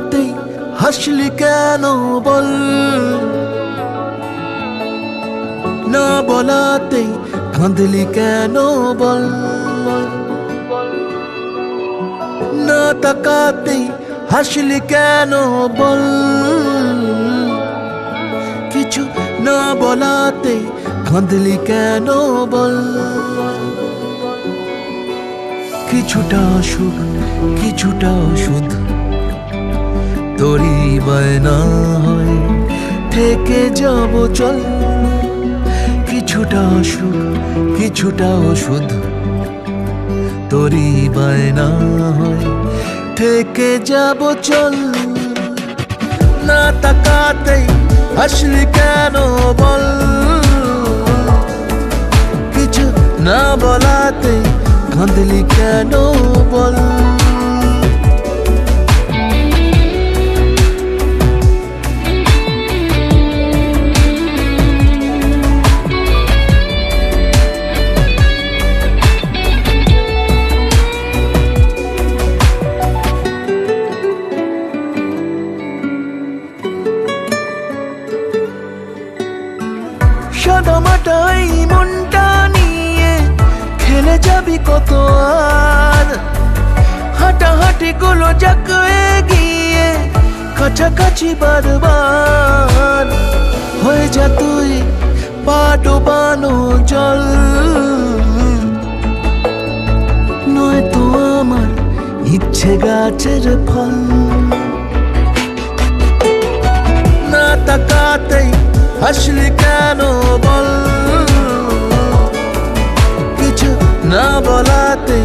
তাকাতেই হাসলি কেন বল, না বলাতেই কাঁদলি কেন বল, না তাকাতেই হাসলি কেন বল, কিছু না বলাতেই কাঁদলি কেন বল। কিছুটা সুখ কিছুটা ওষুধ তোরই বায়না হয় থেকে যাব চল, কিছুটা সুখ কিছুটা ওষুধ তোরই বায়না হয় থেকে যাব চল। না তাকাতেই হাসলি কেন বল, কিছু না বলাতেই কাঁদলি কেন বল। সাদামাটাই মনটা নিয়ে খেলে যাবি কত আর, হাঁটাহাঁটি গুলো যাক এগিয়ে কাছাকাছি বারবার, হয়ে যা তুই পা ডোবানো জল, নয়তো আমার ইচ্ছে গাছের ফল। না তাকাতেই হাসলি কেন বল, কিছু না বলাতে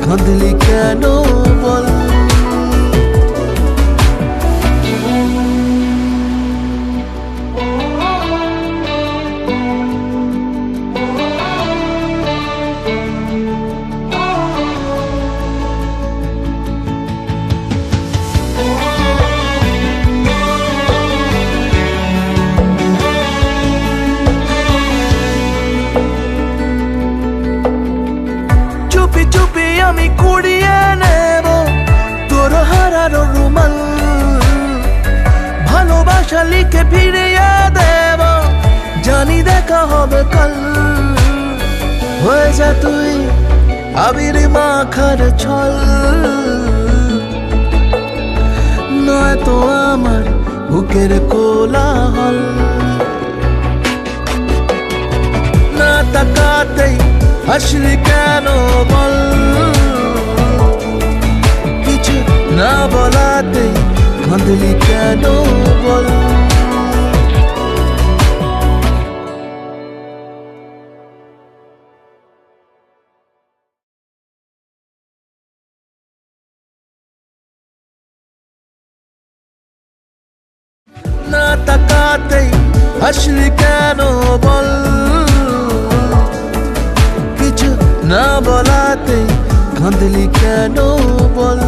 কাঁদলি কেন বল। চুপি চুপি আমি কুড়িয়ে নেব তোর হারানো রুমাল, ভালোবাসা লিখে ফিরিয়ে দেব, জানি দেখা হবে কাল। হয়ে যা তুই আবির মাখার ছল, নয়তো আমার বুকের কোলাহল। না তাকাতেই হাসলি কেন বল, কিছু না বলাতে কাঁদলি কেন বল। না তাকাতেই হাসলি কেন বল, কিছু না বলাতে কাঁদলি কেন বল।